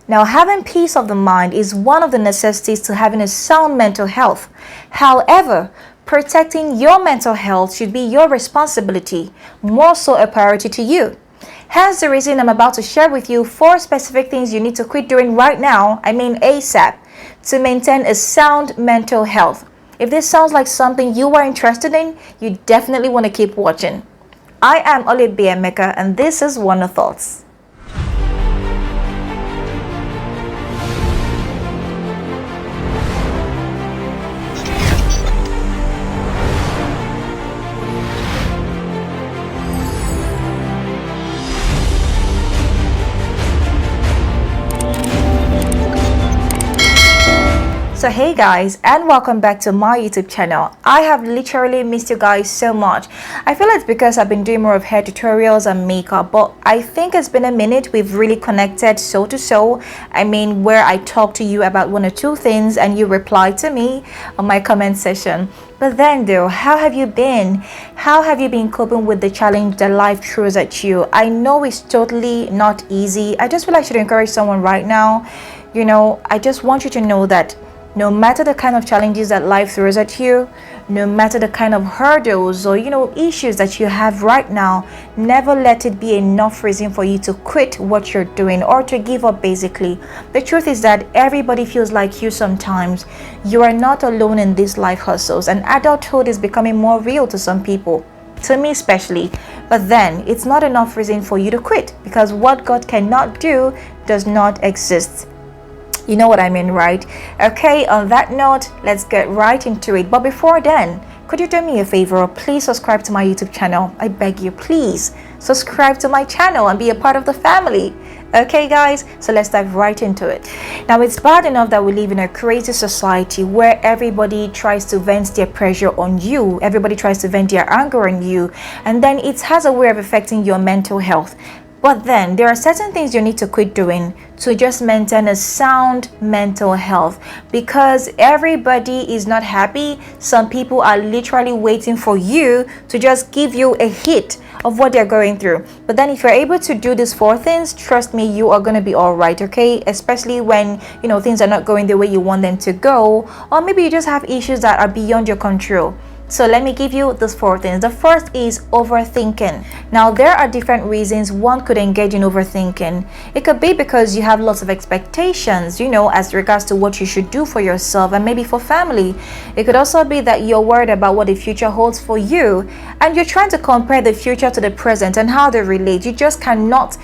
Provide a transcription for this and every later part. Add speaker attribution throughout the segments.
Speaker 1: Now, having peace of the mind is one of the necessities to having a sound mental health. However, protecting your mental health should be your responsibility, more so a priority to you. Hence the reason I'm about to share with you 4 specific things you need to quit doing right now, ASAP, to maintain a sound mental health. If this sounds like something you are interested in, you definitely want to keep watching. I am Oluebube Emeka, and this is Wonder Thoughts. So hey guys, and welcome back to my YouTube channel. I have literally missed you guys so much. I feel it's because I've been doing more of hair tutorials and makeup, but I think it's been a minute we've really connected soul to soul. Where I talk to you about 1 or 2 things and you reply to me on my comment section. But then though, how have you been? How have you been coping with the challenge that life throws at you? I know it's totally not easy. I just feel like I should encourage someone right now. I just want you to know that no matter the kind of challenges that life throws at you, no matter the kind of hurdles or issues that you have right now, never let it be enough reason for you to quit what you're doing or to give up. Basically, the truth is that everybody feels like you sometimes. You are not alone in these life hustles, and adulthood is becoming more real to some people, to me especially. But then it's not enough reason for you to quit, because what God cannot do does not exist. You know what I mean, right? Okay, on that note, let's get right into it. But before then, could you do me a favor? Please subscribe to my YouTube channel. I beg you, please subscribe to my channel and be a part of the family. Okay guys, so let's dive right into it. Now, it's bad enough that we live in a crazy society where everybody tries to vent their pressure on you, everybody tries to vent their anger on you, and then it has a way of affecting your mental health. But then there are certain things you need to quit doing to just maintain a sound mental health, because everybody is not happy. Some people are literally waiting for you to just give you a hit of what they're going through. But then if you're able to do these 4 things, trust me, you are going to be all right, okay? Especially when things are not going the way you want them to go, or maybe you just have issues that are beyond your control. So let me give you these 4 things. The first is overthinking. Now, there are different reasons one could engage in overthinking. It could be because you have lots of expectations, as regards to what you should do for yourself and maybe for family. It could also be that you're worried about what the future holds for you, and you're trying to compare the future to the present and how they relate. You just cannot,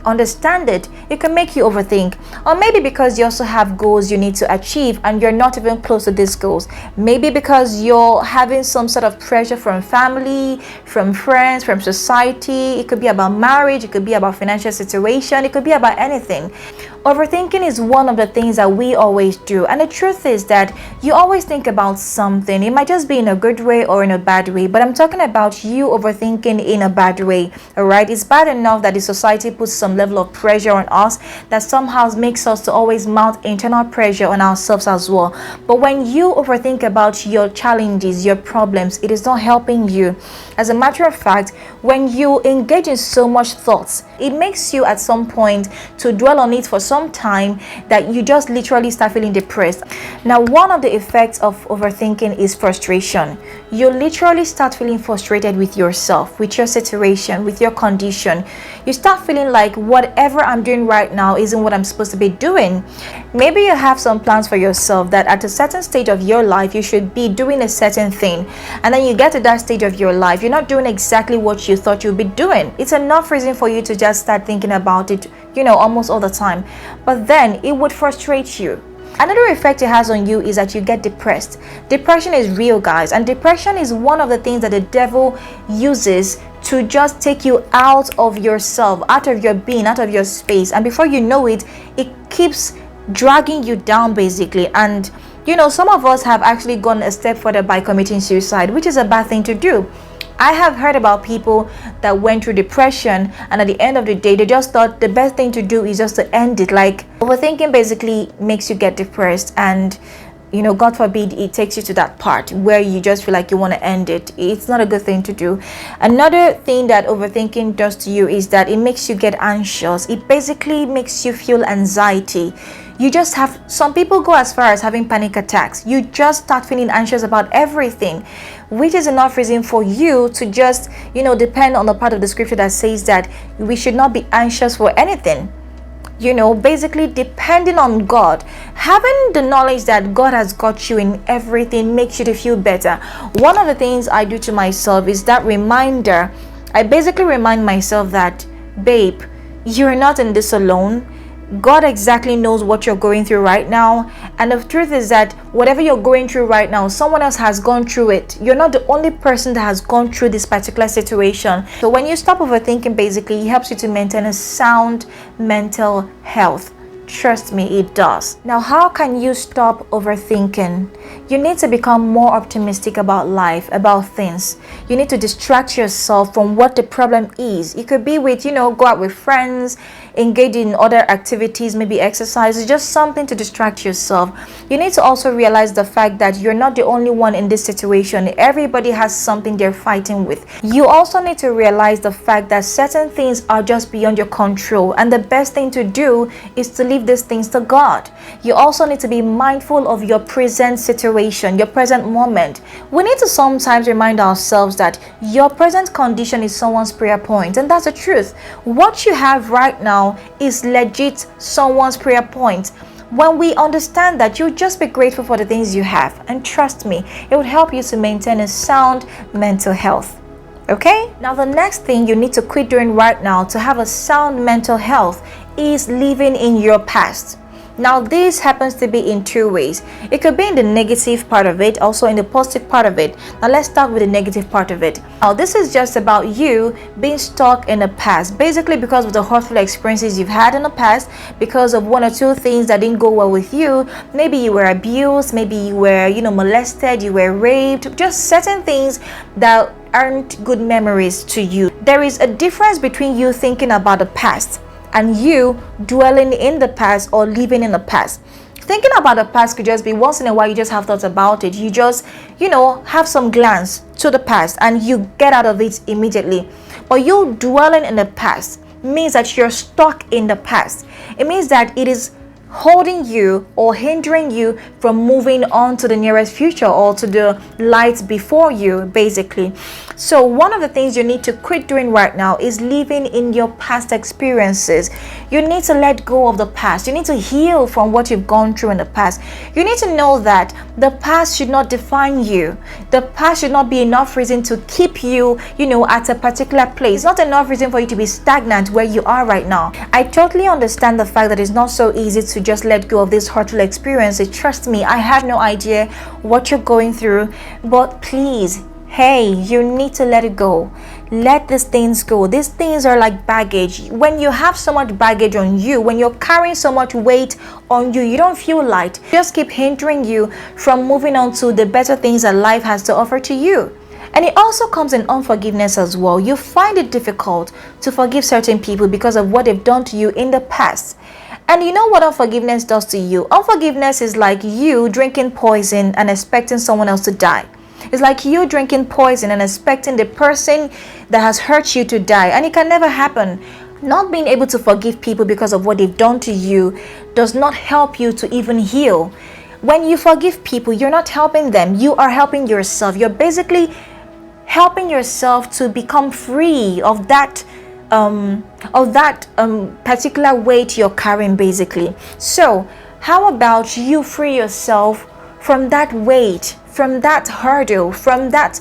Speaker 1: understand it. It can make you overthink. Or maybe because you also have goals you need to achieve and you're not even close to these goals. Maybe because you're having some sort of pressure from family, from friends, from society. It could be about marriage, it could be about financial situation, it could be about anything. Overthinking is one of the things that we always do, and the truth is that you always think about something. It might just be in a good way or in a bad way, but I'm talking about you overthinking in a bad way. All right, it's bad enough that the society puts some level of pressure on us that somehow makes us to always mount internal pressure on ourselves as well. But when you overthink about your challenges, your problems, it is not helping you. As a matter of fact, when you engage in so much thoughts, it makes you at some point to dwell on it for some time that you just literally start feeling depressed. Now, one of the effects of overthinking is frustration. You literally start feeling frustrated with yourself, with your situation, with your condition. You start feeling like whatever I'm doing right now isn't what I'm supposed to be doing. Maybe you have some plans for yourself that at a certain stage of your life you should be doing a certain thing, and then you get to that stage of your life, you're not doing exactly what you thought you'd be doing. It's enough reason for you to just start thinking about it, almost all the time. But then it would frustrate you. Another effect it has on you is that you get depressed. Depression is real, guys, and depression is one of the things that the devil uses to just take you out of yourself, out of your being, out of your space, and before you know it, it keeps dragging you down basically. And some of us have actually gone a step further by committing suicide, which is a bad thing to do. I have heard about people that went through depression, and at the end of the day, they just thought the best thing to do is just to end it. Like, overthinking basically makes you get depressed, and God forbid it takes you to that part where you just feel like you want to end it. It's not a good thing to do. Another thing that overthinking does to you is that it makes you get anxious. It basically makes you feel anxiety. You just have, some people go as far as having panic attacks. You just start feeling anxious about everything, which is enough reason for you to just, depend on the part of the scripture that says that we should not be anxious for anything. Basically depending on God, having the knowledge that God has got you in everything makes you to feel better. One of the things I do to myself is that reminder. I basically remind myself that, babe, you're not in this alone. God exactly knows what you're going through right now, and the truth is that whatever you're going through right now, someone else has gone through it. You're not the only person that has gone through this particular situation. So when you stop overthinking, basically it helps you to maintain a sound mental health. Trust me, it does. Now, how can you stop overthinking? You need to become more optimistic about life, about things. You need to distract yourself from what the problem is. It could be with, go out with friends, engage in other activities, maybe exercise, just something to distract yourself. You need to also realize the fact that you're not the only one in this situation. Everybody has something they're fighting with. You also need to realize the fact that certain things are just beyond your control, and the best thing to do is to leave these things to God. You also need to be mindful of your present situation, your present moment. We need to sometimes remind ourselves that your present condition is someone's prayer point, and that's the truth. What you have right now is legit someone's prayer point. When we understand that, you just be grateful for the things you have, and trust me, it would help you to maintain a sound mental health. Okay? Now, the next thing you need to quit doing right now to have a sound mental health is living in your past. Now, this happens to be in two ways. It could be in the negative part of it, also in the positive part of it. Now, let's start with the negative part of it. Now, this is just about you being stuck in the past, basically because of the hurtful experiences you've had in the past, because of one or two things that didn't go well with you. Maybe you were abused, maybe you were, molested, you were raped, just certain things that aren't good memories to you. There is a difference between you thinking about the past and you dwelling in the past or living in the past. Thinking about the past could just be once in a while you just have thoughts about it. You just, have some glance to the past and you get out of it immediately. But you dwelling in the past means that you're stuck in the past. It means that it is holding you or hindering you from moving on to the nearest future or to the light before you, basically. So one of the things you need to quit doing right now is living in your past experiences. You need to let go of the past. You need to heal from what you've gone through in the past. You need to know that the past should not define you. The past should not be enough reason to keep you, at a particular place. It's not enough reason for you to be stagnant where you are right now. I totally understand the fact that it's not so easy to just let go of this hurtful experiences. Trust me, I have no idea what you're going through, but please, hey, you need to let it go. Let these things go. These things are like baggage. When you have so much baggage on you, when you're carrying so much weight on you, you don't feel light. Just keep hindering you from moving on to the better things that life has to offer to you. And it also comes in unforgiveness as well. You find it difficult to forgive certain people because of what they've done to you in the past. And you know what unforgiveness does to you? Unforgiveness is like you drinking poison and expecting someone else to die. It's like you drinking poison and expecting the person that has hurt you to die, and it can never happen. Not being able to forgive people because of what they've done to you does not help you to even heal. When you forgive people, you're not helping them. You are helping yourself. You're basically helping yourself to become free of that particular weight you're carrying, basically. So how about you free yourself from that weight, from that hurdle, from that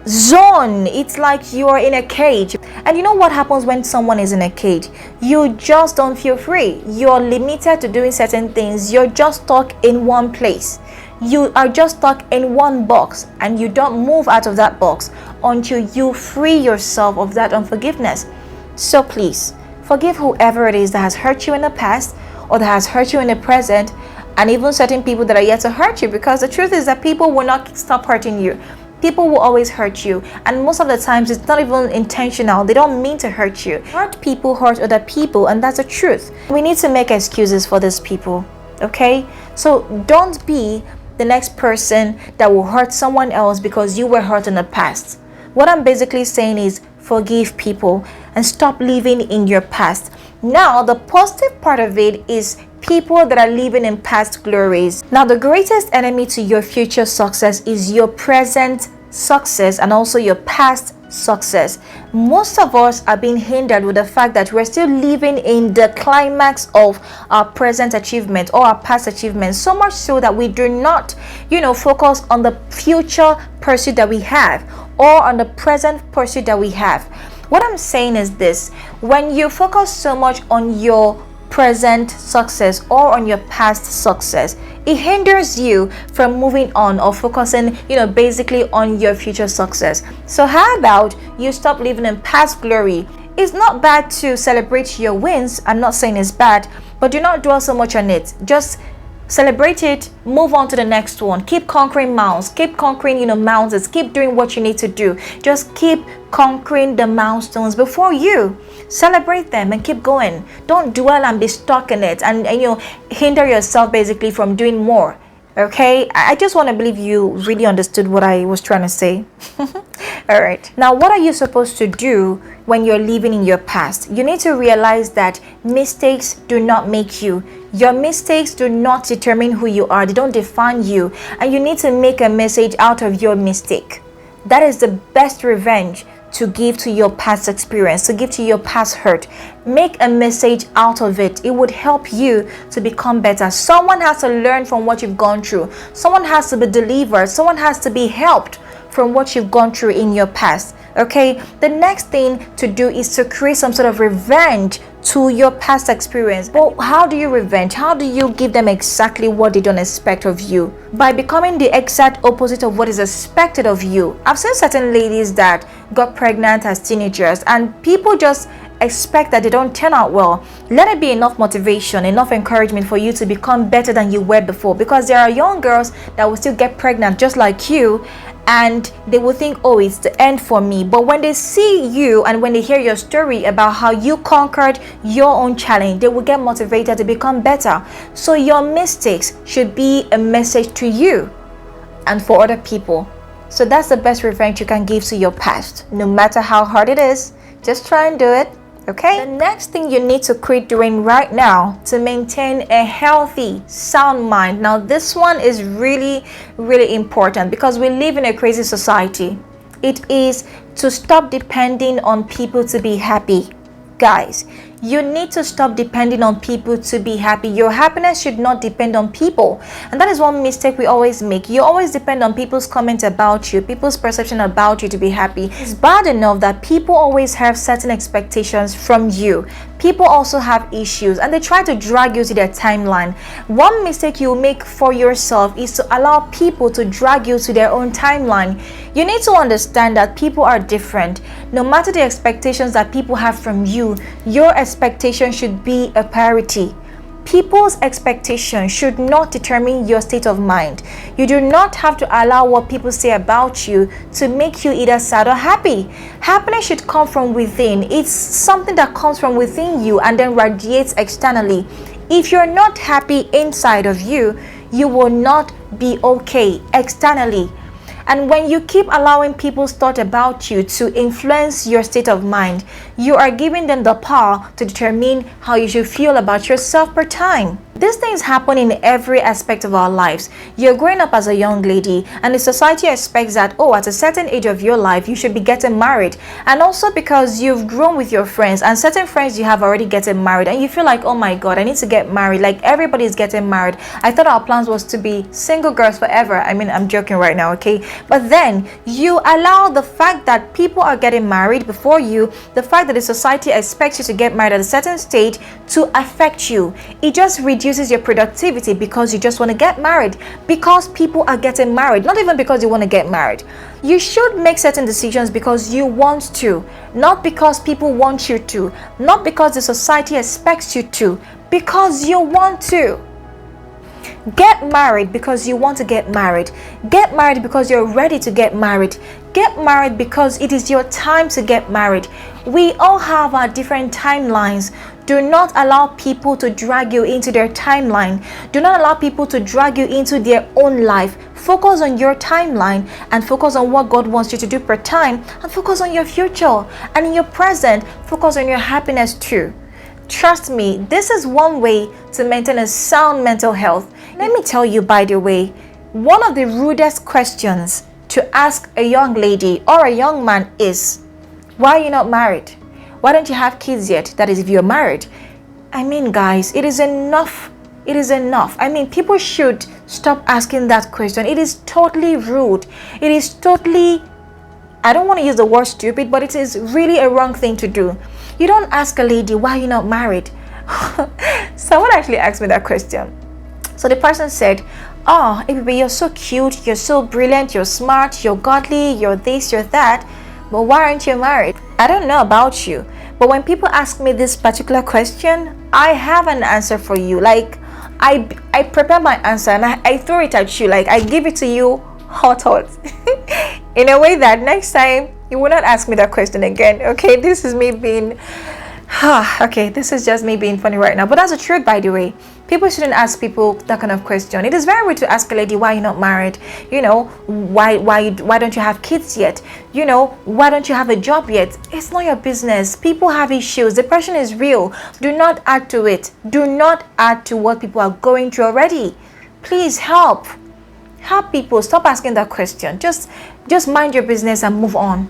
Speaker 1: zone? It's like you're in a cage, and you know what happens when someone is in a cage? You just don't feel free. You're limited to doing certain things. You're just stuck in one place. You are just stuck in one box, and you don't move out of that box until you free yourself of that unforgiveness. So please, forgive whoever it is that has hurt you in the past or that has hurt you in the present, and even certain people that are yet to hurt you, because the truth is that people will not stop hurting you. People will always hurt you, and most of the times it's not even intentional. They don't mean to hurt you. Hurt people hurt other people, and that's the truth. We need to make excuses for these people, okay? So don't be the next person that will hurt someone else because you were hurt in the past. What I'm basically saying is forgive people and stop living in your past. Now, the positive part of it is people that are living in past glories. Now, the greatest enemy to your future success is your present success and also your past success. Most of us are being hindered with the fact that we're still living in the climax of our present achievement or our past achievements, so much so that we do not, focus on the future pursuit that we have or on the present pursuit that we have. What I'm saying is this: when you focus so much on your present success or on your past success, it hinders you from moving on or focusing, basically on your future success. So how about you stop living in past glory? It's not bad to celebrate your wins. I'm not saying it's bad, but do not dwell so much on it. Just celebrate it, move on to the next one. Keep conquering mountains, keep conquering, mountains, keep doing what you need to do. Just keep conquering the milestones before you. Celebrate them and keep going. Don't dwell and be stuck in it and hinder yourself basically from doing more. Okay, I just want to believe you really understood what I was trying to say. All right, now what are you supposed to do when you're living in your past? You need to realize that mistakes do not make you. Your mistakes do not determine who you are. They don't define you, and you need to make a message out of your mistake. That is the best revenge to give to your past experience, to give to your past hurt. Make a message out of it. It would help you to become better. Someone has to learn from what you've gone through. Someone has to be delivered. Someone has to be helped from what you've gone through in your past. Okay, the next thing to do is to create some sort of revenge to your past experience. But how do you revenge? How do you give them exactly what they don't expect of you? By becoming the exact opposite of what is expected of you. I've seen certain ladies that got pregnant as teenagers and people just expect that they don't turn out well. Let it be enough motivation, enough encouragement for you to become better than you were before, because there are young girls that will still get pregnant just like you, and they will think, oh, it's the end for me. But when they see you and when they hear your story about how you conquered your own challenge, they will get motivated to become better. So your mistakes should be a message to you and for other people. So that's the best revenge you can give to your past. No matter how hard it is, just try and do it. Okay, the next thing you need to quit doing right now to maintain a healthy, sound mind. Now, this one is really, really important because we live in a crazy society. It is to stop depending on people to be happy. Guys, you need to stop depending on people to be happy. Your happiness should not depend on people. And that is one mistake we always make. You always depend on people's comments about you, people's perception about you to be happy. It's bad enough that people always have certain expectations from you. People also have issues and they try to drag you to their timeline. One mistake you make for yourself is to allow people to drag you to their own timeline. You need to understand that people are different. No matter the expectations that people have from you, your expectation should be a priority. People's expectations should not determine your state of mind. You do not have to allow what people say about you to make you either sad or happy. Happiness should come from within. It's something that comes from within you and then radiates externally. If you're not happy inside of you, you will not be okay externally. And when you keep allowing people's thought about you to influence your state of mind, you are giving them the power to determine how you should feel about yourself per time. These things happen in every aspect of our lives. You're growing up as a young lady and the society expects that, oh, at a certain age of your life, you should be getting married. And also because you've grown with your friends and certain friends you have already getting married and you feel like, oh my God, I need to get married. Like everybody's getting married. I thought our plans was to be single girls forever. I mean, I'm joking right now, okay? But then you allow the fact that people are getting married before you, the fact that the society expects you to get married at a certain stage to affect you. It just reduces your productivity because you just want to get married because people are getting married, not even because you want to get married. You should make certain decisions because you want to, not because people want you to, not because the society expects you to, because you want to. Get married because you want to get married. Get married because you're ready to get married. Get married because it is your time to get married. We all have our different timelines. Do not allow people to drag you into their timeline. Do not allow people to drag you into their own life. Focus on your timeline and focus on what God wants you to do per time, and focus on your future, and in your present, focus on your happiness too. Trust me, this is one way to maintain a sound mental health. Let me tell you, by the way, one of the rudest questions to ask a young lady or a young man is, why are you not married? Why don't you have kids yet? That is, if you're married. I mean, guys, it is enough. It is enough. I mean, people should stop asking that question. It is totally rude. It is totally, I don't want to use the word stupid, but it is really a wrong thing to do. You don't ask a lady, why are you not married? Someone actually asked me that question. So the person said, oh, Oluebube, you're so cute, you're so brilliant, you're smart, you're godly, you're this, you're that, but why aren't you married? I don't know about you, but when people ask me this particular question, I have an answer for you. Like, I prepare my answer and I throw it at you. Like, I give it to you hot in a way that next time you will not ask me that question again. Okay, this is me being okay, this is just me being funny right now, but that's the truth, by the way. People shouldn't ask people that kind of question. It is very rude to ask a lady, why are you not married? You know, why don't you have kids yet? You know, why don't you have a job yet? It's not your business. People have issues. Depression is real. Do not add to it. Do not add to what people are going through already. Please help people. Stop asking that question. Just mind your business and move on.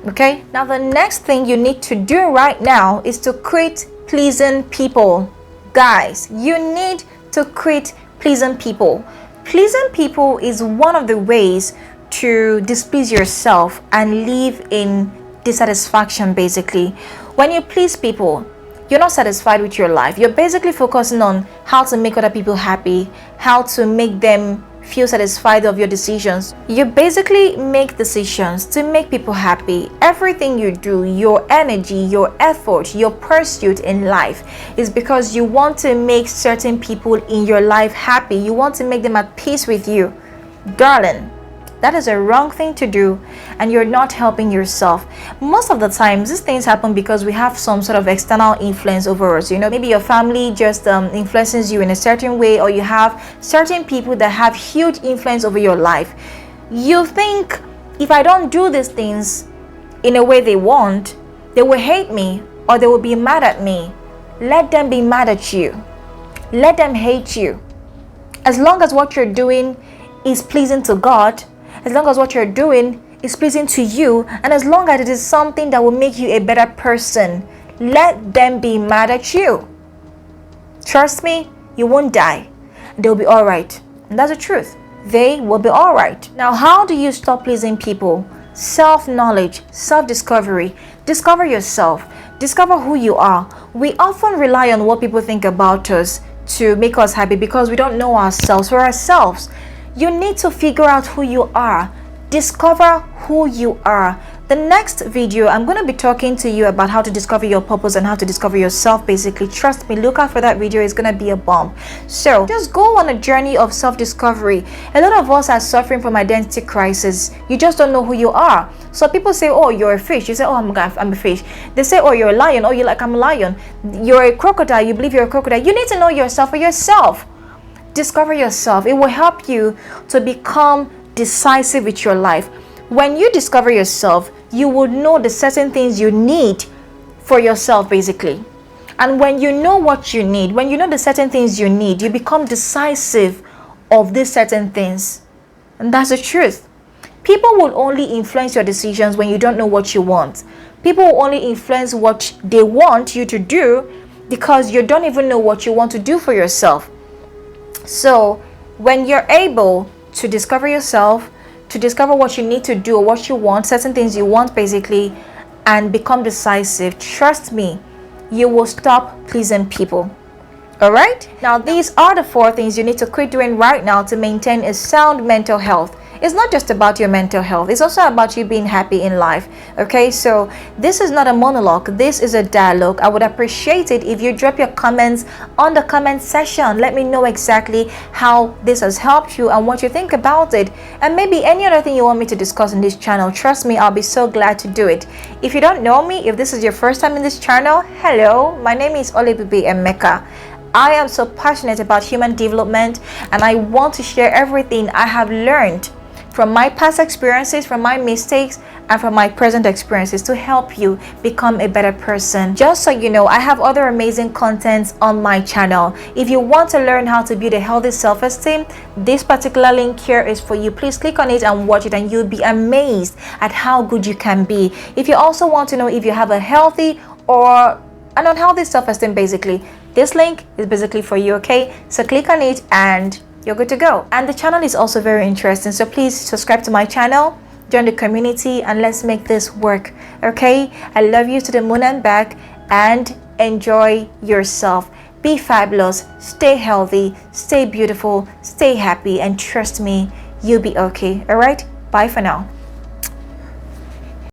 Speaker 1: Okay, now the next thing you need to do right now is to quit pleasing people. Guys, you need to quit pleasing people. Pleasing people is one of the ways to displease yourself and live in dissatisfaction. Basically, when you please people, you're not satisfied with your life. You're basically focusing on how to make other people happy, how to make them feel satisfied of your decisions. You basically make decisions to make people happy. Everything you do, your energy, your effort, your pursuit in life is because you want to make certain people in your life happy. You want to make them at peace with you. Darling, that is a wrong thing to do, and you're not helping yourself. Most of the times these things happen because we have some sort of external influence over us. You know, maybe your family just influences you in a certain way, or you have certain people that have huge influence over your life. You think, if I don't do these things in a way they want, they will hate me or they will be mad at me. Let them be mad at you. Let them hate you. As long as what you're doing is pleasing to God, as long as what you're doing is pleasing to you, and as long as it is something that will make you a better person, let them be mad at you. Trust me, you won't die. They'll be all right. And that's the truth. They will be all right. Now, how do you stop pleasing people? Self-knowledge, self-discovery. Discover yourself. Discover who you are. We often rely on what people think about us to make us happy because we don't know ourselves for ourselves. You need to figure out who you are. Discover who you are. The next video, I'm going to be talking to you about how to discover your purpose and how to discover yourself, basically. Trust me, look out for that video. It's going to be a bomb. So just go on a journey of self-discovery. A lot of us are suffering from identity crisis. You just don't know who you are. So people say, oh, you're a fish. You say, oh, I'm a fish. They say, oh, you're a lion. Oh, you're like, I'm a lion. You're a crocodile. You believe you're a crocodile. You need to know yourself for yourself. Discover yourself. It will help you to become decisive with your life. When you discover yourself, you will know the certain things you need for yourself, basically. And when you know what you need, when you know the certain things you need, you become decisive of these certain things. And that's the truth. People will only influence your decisions when you don't know what you want. People will only influence what they want you to do because you don't even know what you want to do for yourself. So when you're able to discover yourself, to discover what you need to do or what you want, certain things you want basically, and become decisive, trust me, you will stop pleasing people. All right? Now, these are the 4 things you need to quit doing right now to maintain a sound mental health. It's not just about your mental health, it's also about you being happy in life. Okay, so this is not a monologue, this is a dialogue. I would appreciate it if you drop your comments on the comment section. Let me know exactly how this has helped you and what you think about it, and maybe any other thing you want me to discuss in this channel. Trust me, I'll be so glad to do it. If you don't know me, if this is your first time in this channel, hello, my name is Oluebube Emeka. I am so passionate about human development, and I want to share everything I have learned from my past experiences, from my mistakes, and from my present experiences to help you become a better person. Just so you know, I have other amazing contents on my channel. If you want to learn how to build a healthy self-esteem, this particular link here is for you. Please click on it and watch it, and you'll be amazed at how good you can be. If you also want to know if you have a healthy or an unhealthy self-esteem, basically, this link is basically for you. Okay, so click on it and you're good to go. And the channel is also very interesting, so please subscribe to my channel, join the community, and let's make this work. Okay, I love you to the moon and back, and enjoy yourself. Be fabulous, stay healthy, stay beautiful, stay happy, and trust me, you'll be okay. All right, bye for now.